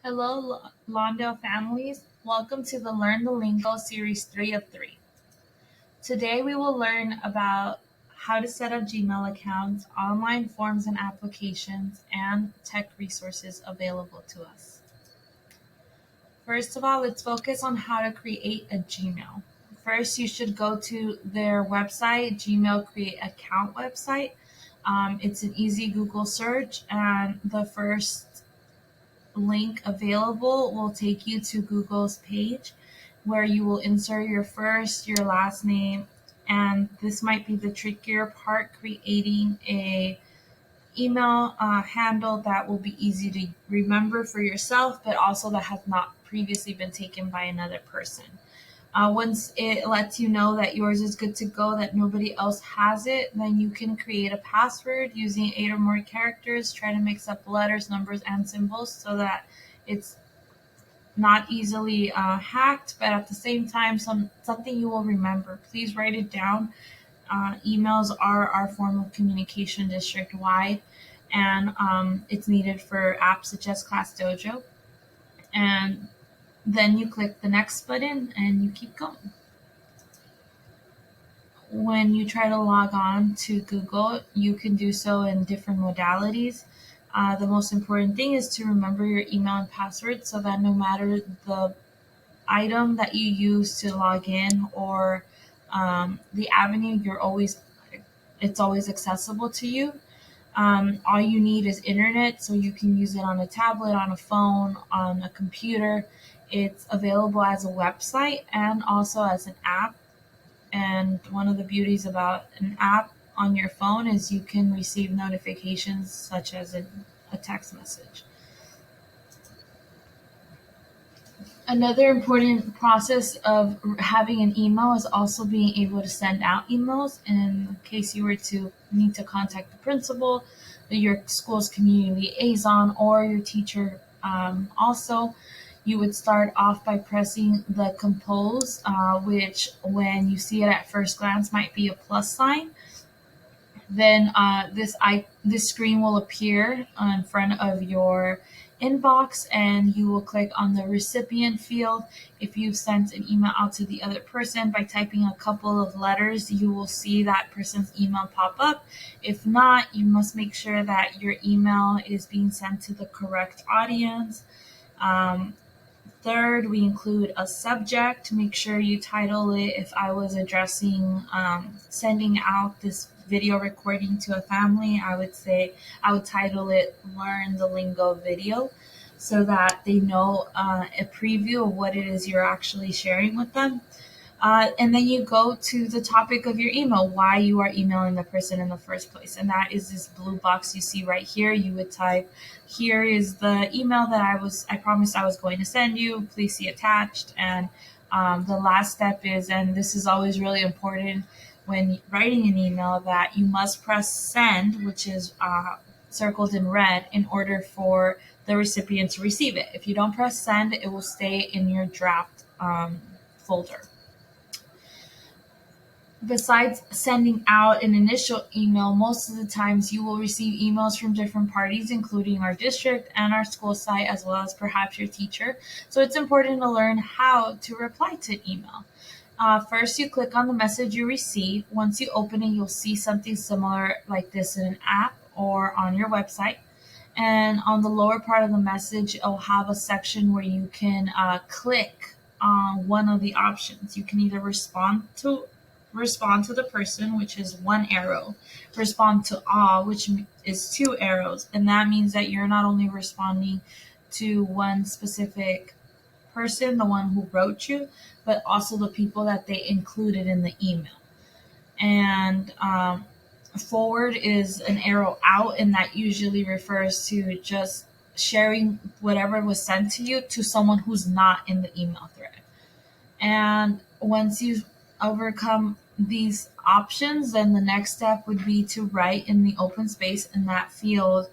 Hello, Lawndale families. Welcome to the Learn the Lingo Series 3 of 3. Today we will learn about how to set up Gmail accounts, online forms and applications, and tech resources available to us. First of all, let's focus on how to create a Gmail. First, you should go to their website, Gmail Create Account website. It's an easy Google search, and the first link available will take you to Google's page where you will insert your first, your last name, and this might be the trickier part, creating a email handle that will be easy to remember for yourself, but also that has not previously been taken by another person. Once it lets you know that yours is good to go, that nobody else has it, then you can create a password using 8 or more characters. Try to mix up letters, numbers, and symbols so that it's not easily hacked, but at the same time, something you will remember. Please write it down. Emails are our form of communication district-wide, and it's needed for apps such as Class Dojo. And then you click the next button and you keep going. When you try to log on to Google, you can do so in different modalities. The most important thing is to remember your email and password so that no matter the item that you use to log in or the avenue, it's always accessible to you. All you need is internet, so you can use it on a tablet, on a phone, on a computer. It's available as a website and also as an app. And one of the beauties about an app on your phone is you can receive notifications such as a text message. Another important process of having an email is also being able to send out emails in case you were to need to contact the principal, your school's community liaison, or your teacher. Also, you would start off by pressing the compose, which when you see it at first glance might be a plus sign. Then this screen will appear in front of your inbox, and you will click on the recipient field. If you've sent an email out to the other person by typing a couple of letters, you will see that person's email pop up. If not, you must make sure that your email is being sent to the correct audience. Third, we include a subject. Make sure you title it. If I was addressing sending out this video recording to a family, I would title it Learn the Lingo Video so that they know a preview of what it is you're actually sharing with them. And then you go to the topic of your email, why you are emailing the person in the first place. And that is this blue box you see right here. You would type, here is the email that I promised I was going to send you. Please see attached. And the last step is, and this is always really important when writing an email, that you must press send, which is circled in red, in order for the recipient to receive it. If you don't press send, it will stay in your draft folder. Besides sending out an initial email, most of the times you will receive emails from different parties, including our district and our school site, as well as perhaps your teacher. So it's important to learn how to reply to an email. First, you click on the message you receive. Once you open it, you'll see something similar like this in an app or on your website. And on the lower part of the message, it'll have a section where you can click on one of the options. You can either respond to the person, which is one arrow, respond to all, which is 2 arrows. And that means that you're not only responding to one specific person, the one who wrote you, but also the people that they included in the email. And forward is an arrow out, and that usually refers to just sharing whatever was sent to you to someone who's not in the email thread. And once you've overcome these options, then the next step would be to write in the open space in that field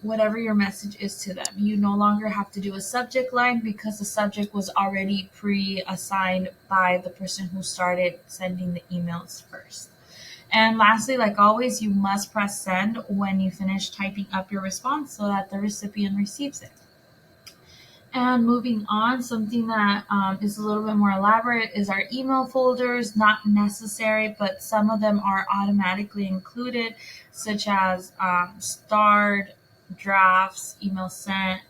whatever your message is to them. You no longer have to do a subject line because the subject was already pre-assigned by the person who started sending the emails first. And lastly, like always, you must press send when you finish typing up your response so that the recipient receives it. And moving on, something that is a little bit more elaborate is our email folders. Not necessary, but some of them are automatically included, such as starred, drafts, email sent.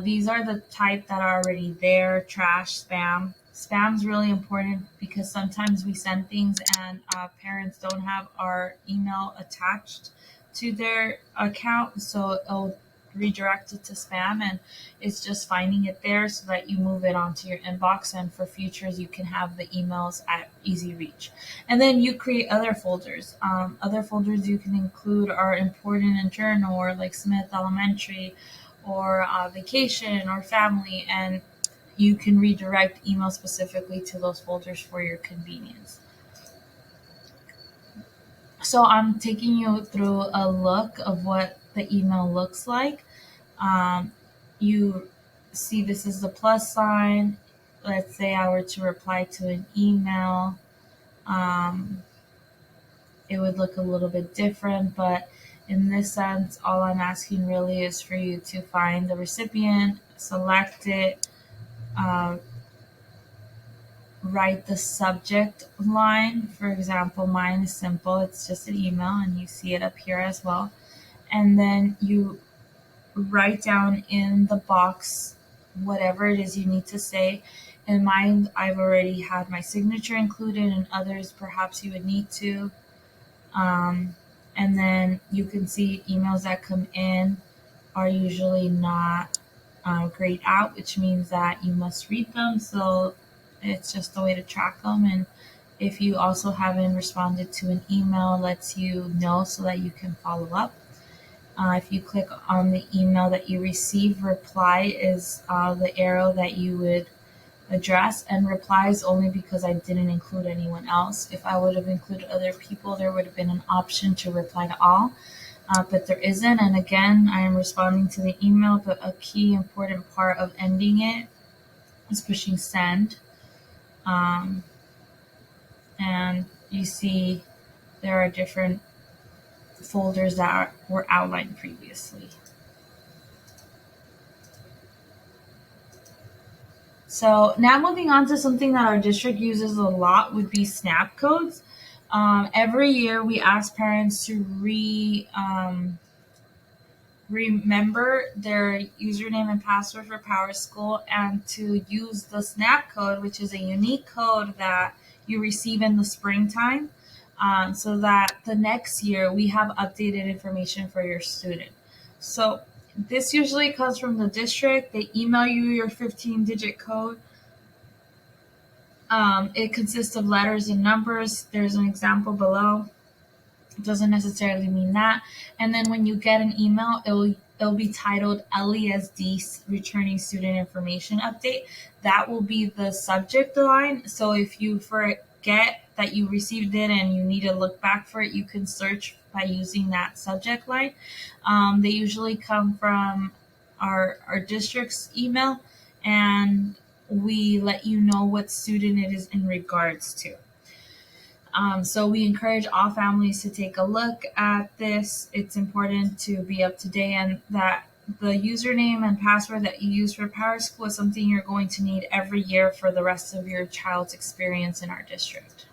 These are the type that are already there. Trash, spam. Spam is really important because sometimes we send things and parents don't have our email attached to their account, so it'll redirect it to spam, and it's just finding it there so that you move it onto your inbox, and for futures you can have the emails at easy reach. And then you create other folders. Other folders you can include are important in journal, or like Smith Elementary, or vacation, or family, and you can redirect email specifically to those folders for your convenience. So I'm taking you through a look of what the email looks like. You see, this is the plus sign. Let's say I were to reply to an email. Um, it would look a little bit different, but in this sense, all I'm asking really is for you to find the recipient, select it, uh, write the subject line. For example, mine is simple, it's just an email, and you see it up here as well. And then you write down in the box whatever it is you need to say. In mine, I've already had my signature included, and others perhaps you would need to. Um, and then you can see emails that come in are usually not grayed out, which means that you must read them. So it's just a way to track them. And if you also haven't responded to an email, it lets you know so that you can follow up. If you click on the email that you receive, reply is the arrow that you would address, and replies only because I didn't include anyone else. If I would have included other people, there would have been an option to reply to all, but there isn't. And again, I am responding to the email, but a key important part of ending it is pushing send. Um, and you see there are different folders that were outlined previously. So now moving on to something that our district uses a lot would be Snapcodes. Every year we ask parents to remember their username and password for Power School, and to use the Snap code, which is a unique code that you receive in the springtime, so that the next year we have updated information for your student. So this usually comes from the district. They email you your 15-digit code. It consists of letters and numbers. There's an example below. It doesn't necessarily mean that. And then when you get an email, it'll be titled LESD Returning Student Information Update. That will be the subject line. So if you forget that you received it and you need to look back for it, you can search by using that subject line. They usually come from our district's email, and we let you know what student it is in regards to. So we encourage all families to take a look at this. It's important to be up to date, and that the username and password that you use for Power School is something you're going to need every year for the rest of your child's experience in our district.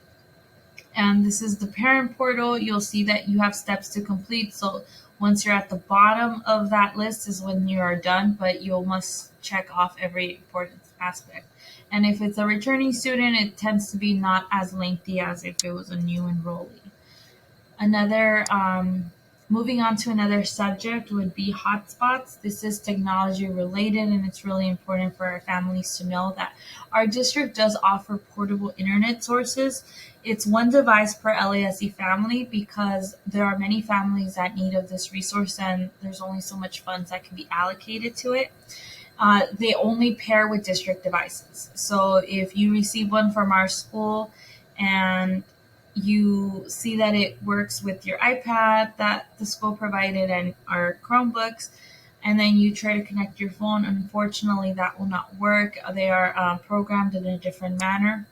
And this is the parent portal. You'll see that you have steps to complete. So once you're at the bottom of that list is when you are done, but you must check off every important aspect. And if it's a returning student, it tends to be not as lengthy as if it was a new enrollee. Moving on to another subject would be hotspots. This is technology related, and it's really important for our families to know that our district does offer portable internet sources. It's one device per LASE family because there are many families that need of this resource, and there's only so much funds that can be allocated to it. They only pair with district devices. So if you receive one from our school and you see that it works with your iPad that the school provided and our Chromebooks, and then you try to connect your phone, unfortunately that will not work. They are programmed in a different manner.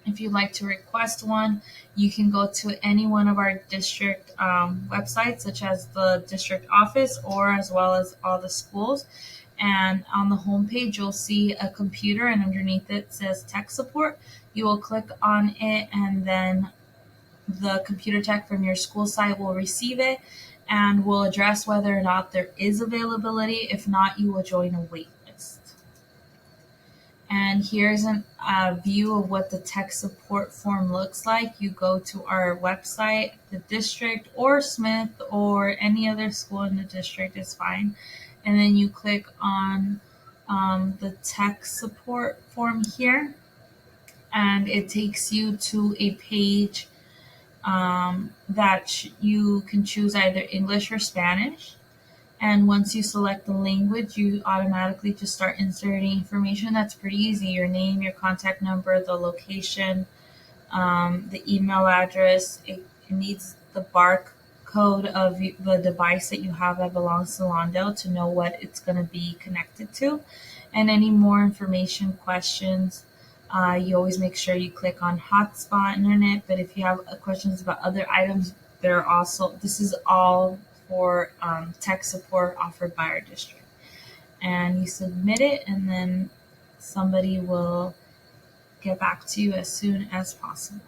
If you'd like to request one, you can go to any one of our district websites, such as the district office or as well as all the schools. And on the homepage, you'll see a computer, and underneath it says tech support. You will click on it, and then the computer tech from your school site will receive it and will address whether or not there is availability. If not, you will join a wait list. And here's a view of what the tech support form looks like. You go to our website, the district, or Smith, or any other school in the district is fine. And then you click on the tech support form here, and it takes you to a page that you can choose either English or Spanish. And once you select the language, you automatically just start inserting information. That's pretty easy: your name, your contact number, the location, the email address. It needs the barcode of the device that you have that belongs to Londo to know what it's going to be connected to. And any more information, questions, you always make sure you click on Hotspot Internet. But if you have questions about other items, this is all for tech support offered by our district. And you submit it, and then somebody will get back to you as soon as possible.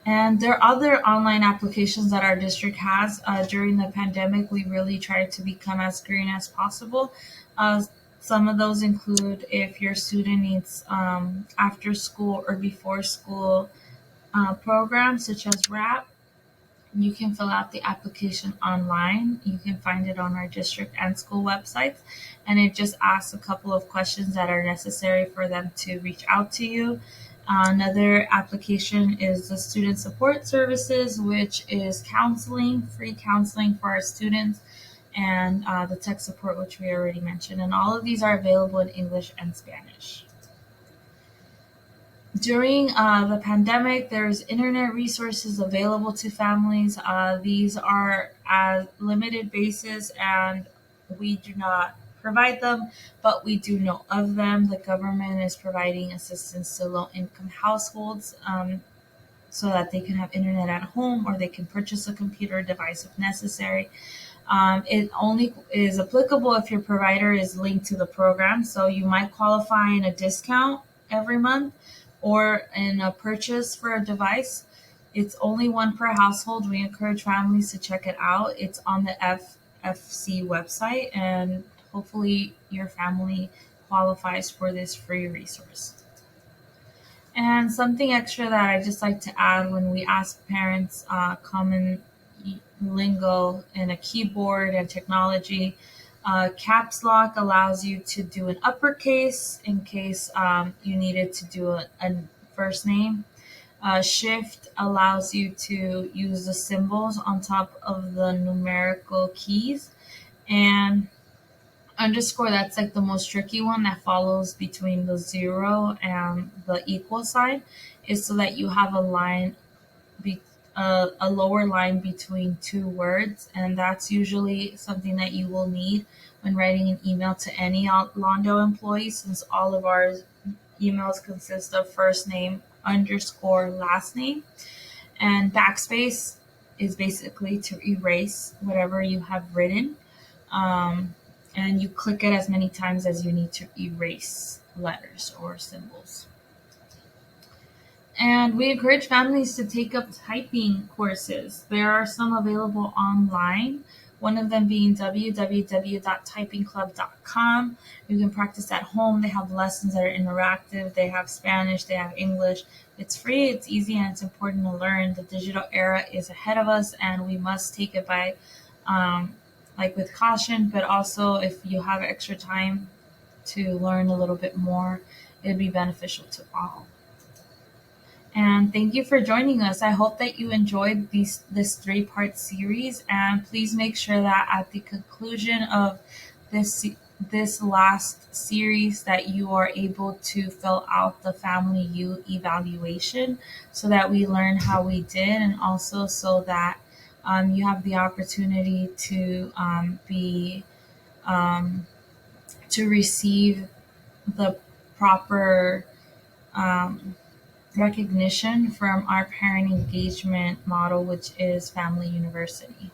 And there are other online applications that our district has. During the pandemic, we really tried to become as green as possible. Some of those include if your student needs after school or before school programs such as RAP. You can fill out the application online. You can find it on our district and school websites. And it just asks a couple of questions that are necessary for them to reach out to you. Another application is the Student Support Services, which is counseling, free counseling for our students, and the tech support, which we already mentioned. And all of these are available in English and Spanish. During the pandemic, there's internet resources available to families. These are at limited basis, and we do not provide them, but we do know of them. The government is providing assistance to low-income households so that they can have internet at home, or they can purchase a computer device if necessary. It only is applicable if your provider is linked to the program, so you might qualify in a discount every month or in a purchase for a device. It's only one per household. We encourage families to check it out. It's on the FFC website, and hopefully your family qualifies for this free resource. And something extra that I just like to add: when we ask parents common lingo and a keyboard and technology, caps lock allows you to do an uppercase in case you needed to do a first name. Shift allows you to use the symbols on top of the numerical keys. And underscore, that's like the most tricky one, that follows between the 0 and the equal sign, is so that you have a line a lower line between two words, and that's usually something that you will need when writing an email to any Londo employee, since all of our emails consist of first name underscore last name. And backspace is basically to erase whatever you have written, and you click it as many times as you need to erase letters or symbols. And we encourage families to take up typing courses. There are some available online, one of them being www.typingclub.com. You can practice at home. They have lessons that are interactive. They have Spanish, they have English. It's free, it's easy, and it's important to learn. The digital era is ahead of us, and we must take it by with caution, but also if you have extra time to learn a little bit more, it'd be beneficial to all. And thank you for joining us. I hope that you enjoyed this 3-part series, and please make sure that at the conclusion of this last series that you are able to fill out the Family U evaluation, so that we learn how we did, and also so that you have the opportunity to receive the proper um, recognition from our parent engagement model, which is family university.